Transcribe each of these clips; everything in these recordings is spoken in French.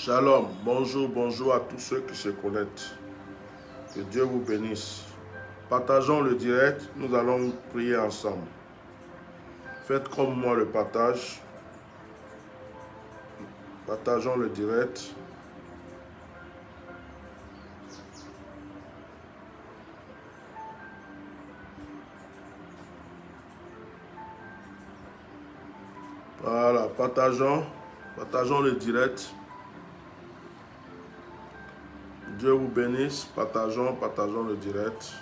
Shalom, bonjour, bonjour à tous ceux qui se connectent. Que Dieu vous bénisse. Partageons le direct, nous allons prier ensemble. Faites comme moi le partage. Partageons le direct. Voilà, partageons le direct. Dieu vous bénisse. Partageons le direct.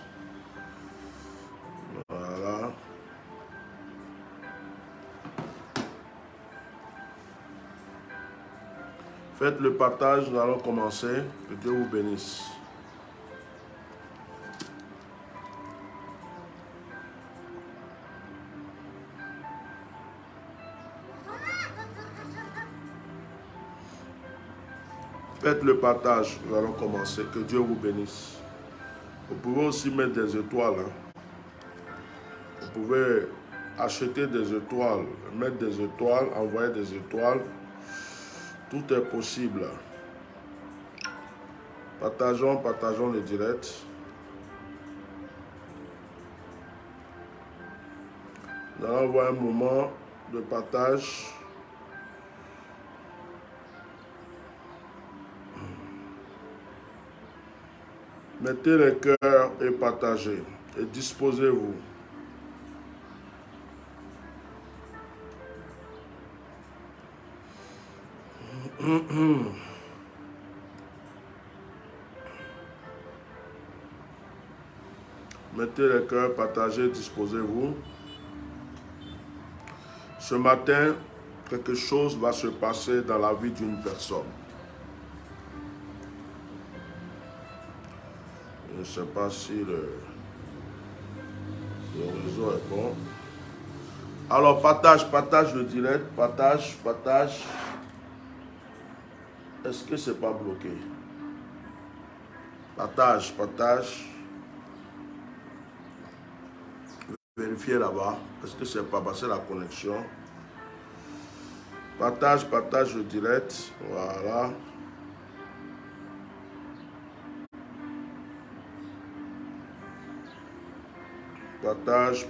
Voilà. Faites le partage, nous allons commencer. Que Dieu vous bénisse. Faites le partage, nous allons commencer. Que Dieu vous bénisse. Vous pouvez aussi mettre des étoiles. Vous pouvez acheter des étoiles, mettre des étoiles, envoyer des étoiles. Tout est possible. Partageons le direct. Nous allons avoir un moment de partage. Mettez les cœurs et partagez. Et disposez-vous. Mettez les cœurs, partagez, disposez-vous. Ce matin, quelque chose va se passer dans la vie d'une personne. Je ne sais pas si le réseau est bon. Alors, partage le direct. Partage. Est-ce que c'est pas bloqué? Partage. Vérifiez là-bas. Est-ce que c'est pas passé la connexion? Partage le direct. Voilà. Partage.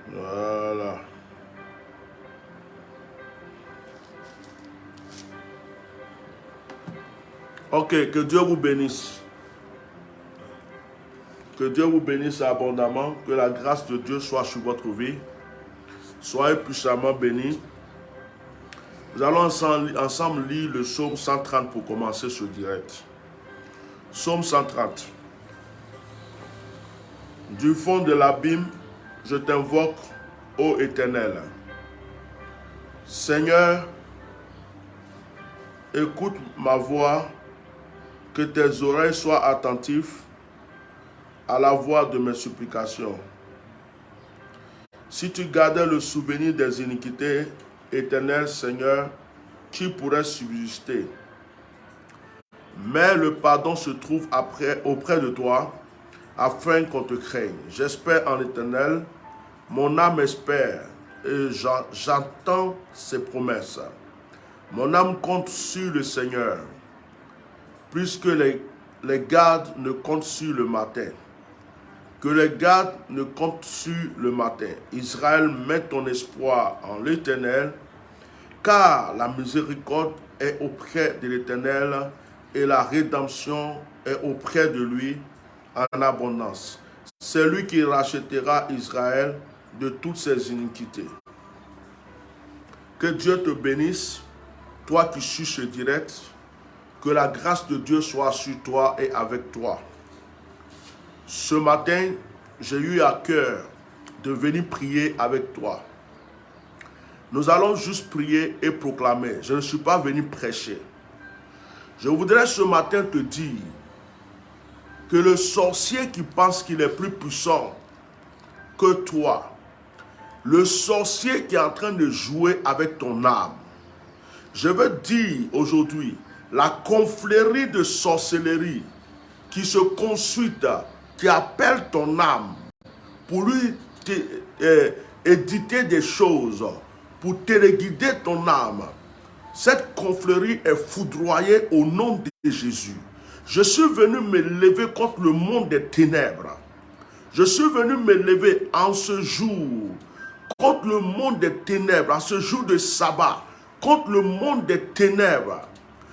Voilà. Ok, que Dieu vous bénisse. Que Dieu vous bénisse abondamment. Que la grâce de Dieu soit sur votre vie. Soyez puissamment bénis. Nous allons ensemble lire le psaume 130 pour commencer ce direct. Psaume 130. Du fond de l'abîme, je t'invoque, ô Éternel. Seigneur, écoute ma voix, que tes oreilles soient attentives à la voix de mes supplications. Si tu gardais le souvenir des iniquités, Éternel Seigneur, qui pourrait subsister? Mais le pardon se trouve auprès de toi, afin qu'on te craigne. J'espère en l'Éternel, mon âme espère, et j'entends ses promesses. Mon âme compte sur le Seigneur, puisque les gardes ne comptent sur le matin. Que les gardes ne comptent sur le matin. Israël, met ton espoir en l'Éternel, car la miséricorde est auprès de l'Éternel et la rédemption est auprès de lui en abondance. C'est lui qui rachètera Israël de toutes ses iniquités. Que Dieu te bénisse, toi qui suis ce direct, que la grâce de Dieu soit sur toi et avec toi. Ce matin, j'ai eu à cœur de venir prier avec toi. Nous allons juste prier et proclamer. Je ne suis pas venu prêcher. Je voudrais ce matin te dire que le sorcier qui pense qu'il est plus puissant que toi, le sorcier qui est en train de jouer avec ton âme, je veux dire aujourd'hui, la confrérie de sorcellerie qui se consulte, qui appelle ton âme pour lui éditer des choses, pour téléguider ton âme. Cette confrérie est foudroyée au nom de Jésus. Je suis venu me lever contre le monde des ténèbres. Je suis venu me lever en ce jour contre le monde des ténèbres, en ce jour de sabbat, contre le monde des ténèbres.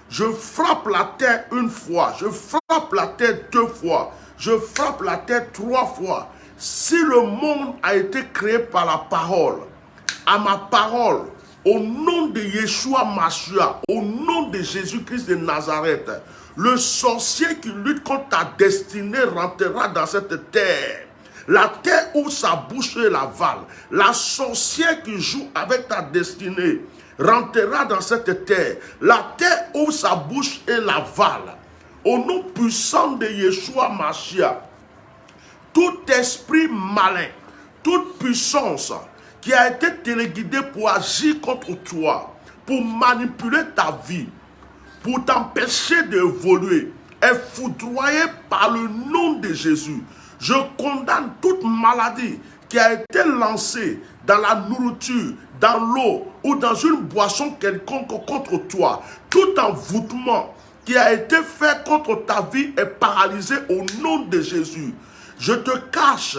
Je frappe la terre une fois, je frappe la terre deux fois, je frappe la terre trois fois. Si le monde a été créé par la parole, à ma parole, au nom de Yeshua Mashiach, au nom de Jésus-Christ de Nazareth, le sorcier qui lutte contre ta destinée rentrera dans cette terre. La terre où sa bouche est l'aval. La sorcière qui joue avec ta destinée rentrera dans cette terre. La terre où sa bouche est l'aval. Au nom puissant de Yeshua Mashiach, tout esprit malin, toute puissance qui a été téléguidée pour agir contre toi, pour manipuler ta vie, pour t'empêcher d'évoluer, est foudroyé par le nom de Jésus. Je condamne toute maladie qui a été lancée dans la nourriture, dans l'eau ou dans une boisson quelconque contre toi. Tout envoûtement qui a été fait contre ta vie est paralysé au nom de Jésus. Je te cache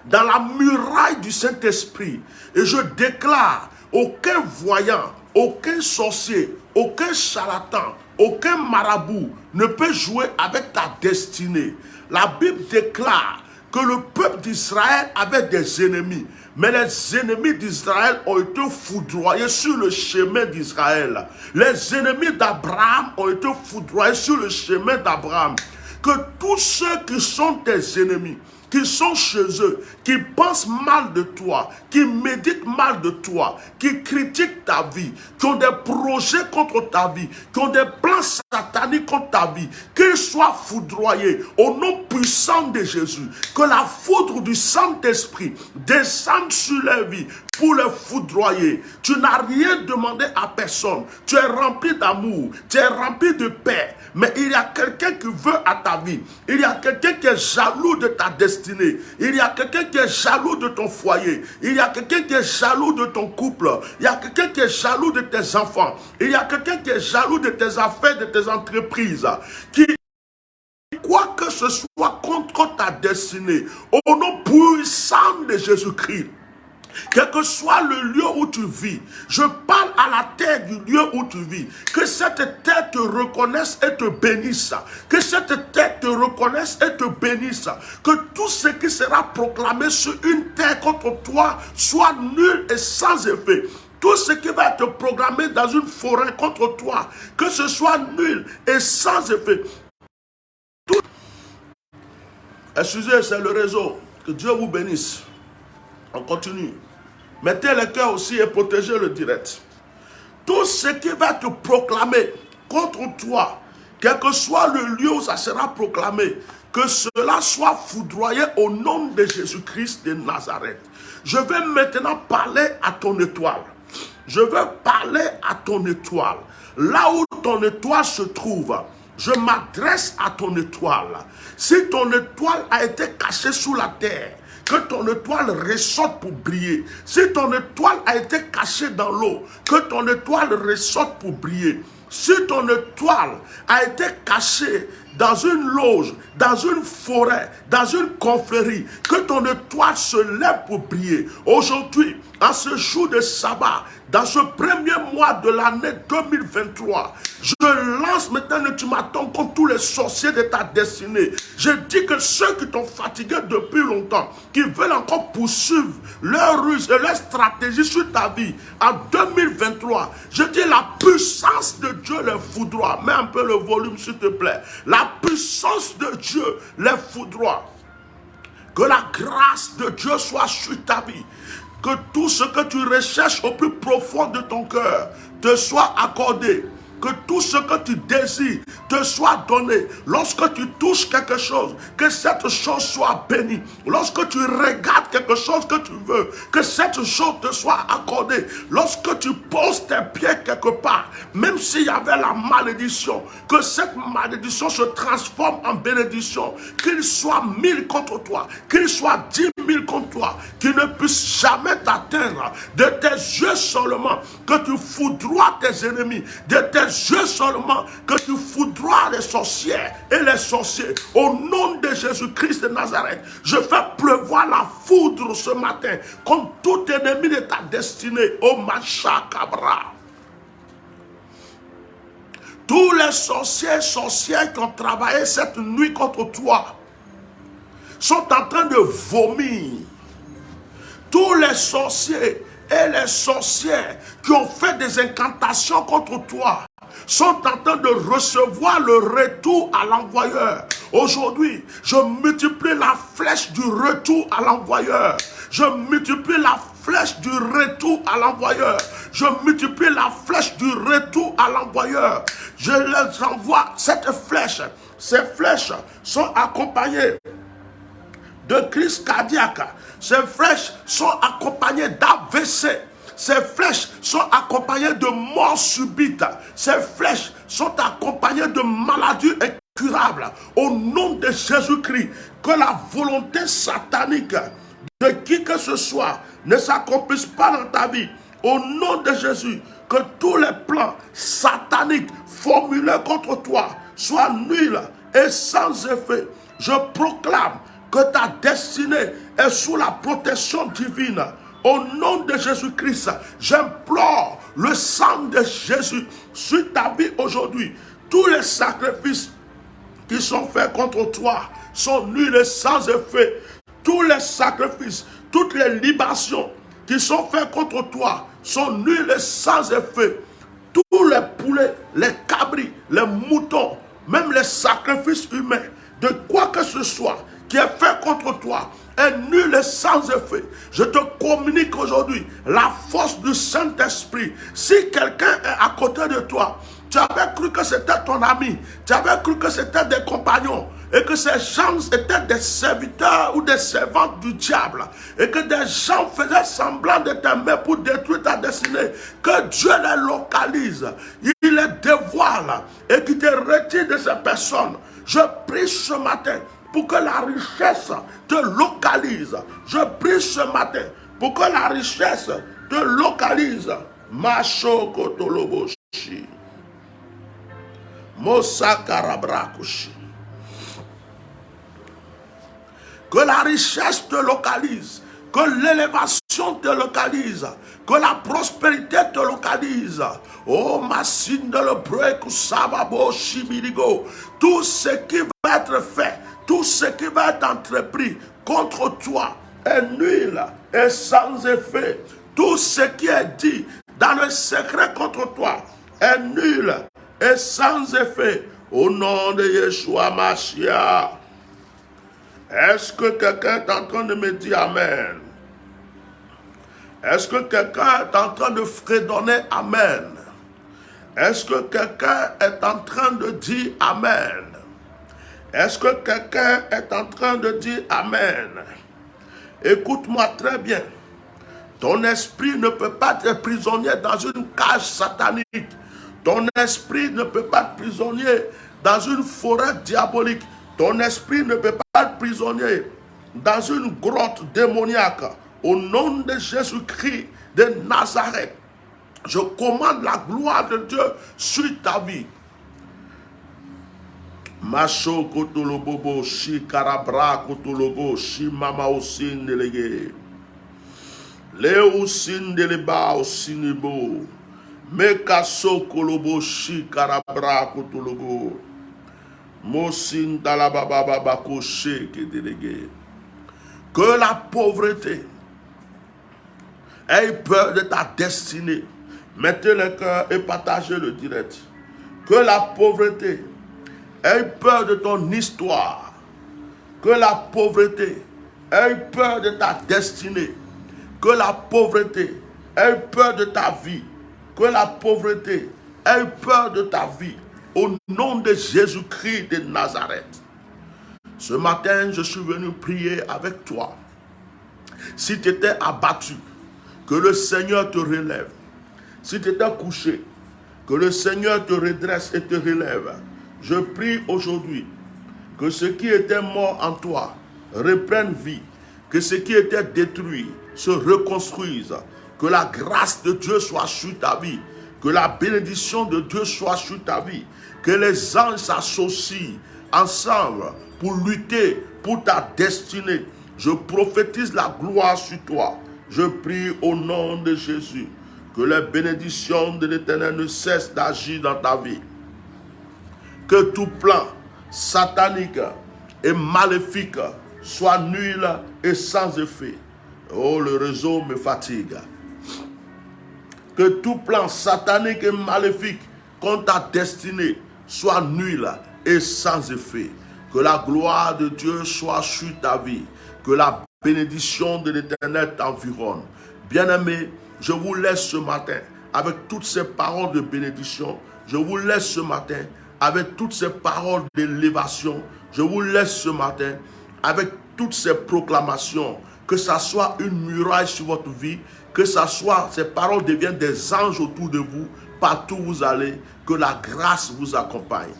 dans la muraille du Saint-Esprit et je déclare aucun voyant, aucun sorcier, aucun charlatan, aucun marabout ne peut jouer avec ta destinée. La Bible déclare que le peuple d'Israël avait des ennemis, mais les ennemis d'Israël ont été foudroyés sur le chemin d'Israël. Les ennemis d'Abraham ont été foudroyés sur le chemin d'Abraham. Que tous ceux qui sont tes ennemis, qui sont chez eux, qui pensent mal de toi, qui méditent mal de toi, qui critiquent ta vie, qui ont des projets contre ta vie, qui ont des plans sataniques contre ta vie, qu'ils soient foudroyés au nom puissant de Jésus. Que la foudre du Saint-Esprit descende sur leur vie pour les foudroyer. Tu n'as rien demandé à personne. Tu es rempli d'amour, tu es rempli de paix. Mais il y a quelqu'un qui veut à ta vie. Il y a quelqu'un qui est jaloux de ta destinée. Il y a quelqu'un qui est jaloux de ton foyer. Il y a quelqu'un qui est jaloux de ton couple. Il y a quelqu'un qui est jaloux de tes enfants. Il y a quelqu'un qui est jaloux de tes affaires, de tes entreprises. Qui, quoi que ce soit contre ta destinée, au nom puissant de Jésus-Christ, quel que soit le lieu où tu vis, je parle à la terre du lieu où tu vis. Que cette terre te reconnaisse et te bénisse. Que cette terre te reconnaisse et te bénisse. Que tout ce qui sera proclamé sur une terre contre toi soit nul et sans effet. Tout ce qui va être programmé dans une forêt contre toi, que ce soit nul et sans effet. Excusez, c'est le réseau. Que Dieu vous bénisse. On continue. Mettez le cœur aussi et protégez le direct. Tout ce qui va te proclamer contre toi, quel que soit le lieu où ça sera proclamé, que cela soit foudroyé au nom de Jésus-Christ de Nazareth. Je vais maintenant parler à ton étoile. Je vais parler à ton étoile. Là où ton étoile se trouve, je m'adresse à ton étoile. Si ton étoile a été cachée sous la terre, que ton étoile ressorte pour briller. Si ton étoile a été cachée dans l'eau, que ton étoile ressorte pour briller. Si ton étoile a été cachée dans une loge, dans une forêt, dans une confrérie, que ton étoile se lève pour briller. Aujourd'hui, en ce jour de sabbat, dans ce premier mois de l'année 2023, je lance maintenant un ultimatum contre tous les sorciers de ta destinée. Je dis que ceux qui t'ont fatigué depuis longtemps, qui veulent encore poursuivre leur ruse et leur stratégie sur ta vie, en 2023, je dis la puissance de Dieu les foudroie. Mets un peu le volume s'il te plaît. La puissance de Dieu les foudroie. Que la grâce de Dieu soit sur ta vie. Que tout ce que tu recherches au plus profond de ton cœur te soit accordé. Que tout ce que tu désires te soit donné. Lorsque tu touches quelque chose, que cette chose soit bénie. Lorsque tu regardes quelque chose que tu veux, que cette chose te soit accordée. Lorsque tu poses tes pieds quelque part, même s'il y avait la malédiction, que cette malédiction se transforme en bénédiction. Qu'il soit 1000 contre toi, qu'il soit 10 000 contre toi, qu'il ne puisse jamais t'atteindre. De tes yeux seulement, que tu foudroies tes ennemis. De tes yeux seulement, que tu foudroies les sorcières et les sorciers. Au nom de Jésus-Christ de Nazareth, je fais pleuvoir la foudre ce matin contre tout ennemi de ta destinée. Oh Machakabra. Tous les sorciers et sorcières qui ont travaillé cette nuit contre toi sont en train de vomir. Tous les sorciers et les sorcières qui ont fait des incantations contre toi sont en train de recevoir le retour à l'envoyeur. Aujourd'hui, je multiplie la flèche du retour à l'envoyeur. Je multiplie la flèche du retour à l'envoyeur. Je multiplie la flèche du retour à l'envoyeur. Je les envoie cette flèche. Ces flèches sont accompagnées de crise cardiaque. Ces flèches sont accompagnées d'AVC. Ces flèches sont accompagnées de mort subite. Ces flèches sont accompagnées de maladies incurables. Au nom de Jésus-Christ, que la volonté satanique de qui que ce soit ne s'accomplisse pas dans ta vie. Au nom de Jésus, que tous les plans sataniques formulés contre toi soient nuls et sans effet. Je proclame que ta destinée est sous la protection divine. Au nom de Jésus-Christ, j'implore le sang de Jésus sur ta vie aujourd'hui. Tous les sacrifices qui sont faits contre toi sont nuls et sans effet. Tous les sacrifices, toutes les libations qui sont faits contre toi sont nuls et sans effet. Tous les poulets, les cabris, les moutons, même les sacrifices humains, de quoi que ce soit qui est fait contre toi, est nul et sans effet. Je te communique aujourd'hui la force du Saint-Esprit. Si quelqu'un est à côté de toi, tu avais cru que c'était ton ami, tu avais cru que c'était des compagnons, et que ces gens étaient des serviteurs ou des servantes du diable, et que des gens faisaient semblant de t'aimer pour détruire ta destinée, que Dieu les localise, il les dévoile, et qu'il te retire de ces personnes. Je prie ce matin pour que la richesse te localise. Je prie ce matin pour que la richesse te localise. Mashoko toloboshi. Mosakarabrakushi. Que la richesse te localise. Que l'élévation te localise. Que la prospérité te localise. Oh, Massine de le break, Sababo, Shibirigo. Tout ce qui va être fait, tout ce qui va être entrepris contre toi est nul et sans effet. Tout ce qui est dit dans le secret contre toi est nul et sans effet. Au nom de Yeshua Mashiach. Est-ce que quelqu'un est en train de me dire Amen? Est-ce que quelqu'un est en train de fredonner Amen? Est-ce que quelqu'un est en train de dire Amen? Est-ce que quelqu'un est en train de dire Amen? Écoute-moi très bien. Ton esprit ne peut pas être prisonnier dans une cage satanique. Ton esprit ne peut pas être prisonnier dans une forêt diabolique. Ton esprit ne peut pas être prisonnier dans une grotte démoniaque. Au nom de Jésus-Christ de Nazareth, Je commande la gloire de Dieu sur ta vie. Macho kotolobobo, shi karabra kotolobo, shi mama osin delege. Le osin deleba osinibo. Mekaso kolobo, shi karabra kotolobo. Mosin dalababa bako sheke delege. Que la pauvreté ait peur de ta destinée. Mettez le cœur et partagez le direct. Que la pauvreté ait peur de ton histoire. Que la pauvreté ait peur de ta destinée. Que la pauvreté ait peur de ta vie. Que la pauvreté ait peur de ta vie. Au nom de Jésus-Christ de Nazareth. Ce matin, je suis venu prier avec toi. Si tu étais abattu, que le Seigneur te relève. Si tu étais couché, que le Seigneur te redresse et te relève. Je prie aujourd'hui que ce qui était mort en toi reprenne vie. Que ce qui était détruit se reconstruise. Que la grâce de Dieu soit sur ta vie. Que la bénédiction de Dieu soit sur ta vie. Que les anges s'associent ensemble pour lutter pour ta destinée. Je prophétise la gloire sur toi. Je prie au nom de Jésus que les bénédictions de l'Éternel ne cessent d'agir dans ta vie. Que tout plan satanique et maléfique soit nul et sans effet. Oh, le réseau me fatigue. Que tout plan satanique et maléfique contre ta destinée soit nul et sans effet. Que la gloire de Dieu soit sur ta vie. Que la bénédiction de l'Éternel t'environne. Bien-aimés, je vous laisse ce matin avec toutes ces paroles de bénédiction. Je vous laisse ce matin avec toutes ces paroles d'élévation. Je vous laisse ce matin avec toutes ces proclamations. Que ça soit une muraille sur votre vie. Que ça soit, ces paroles deviennent des anges autour de vous. Partout où vous allez. Que la grâce vous accompagne.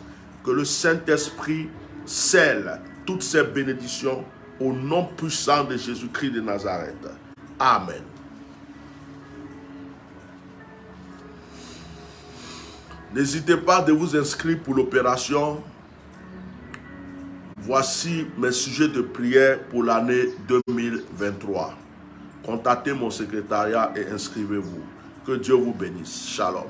Que le Saint-Esprit scelle toutes ces bénédictions au nom puissant de Jésus-Christ de Nazareth. Amen. N'hésitez pas de vous inscrire pour l'opération. Voici mes sujets de prière pour l'année 2023. Contactez mon secrétariat et inscrivez-vous. Que Dieu vous bénisse. Shalom.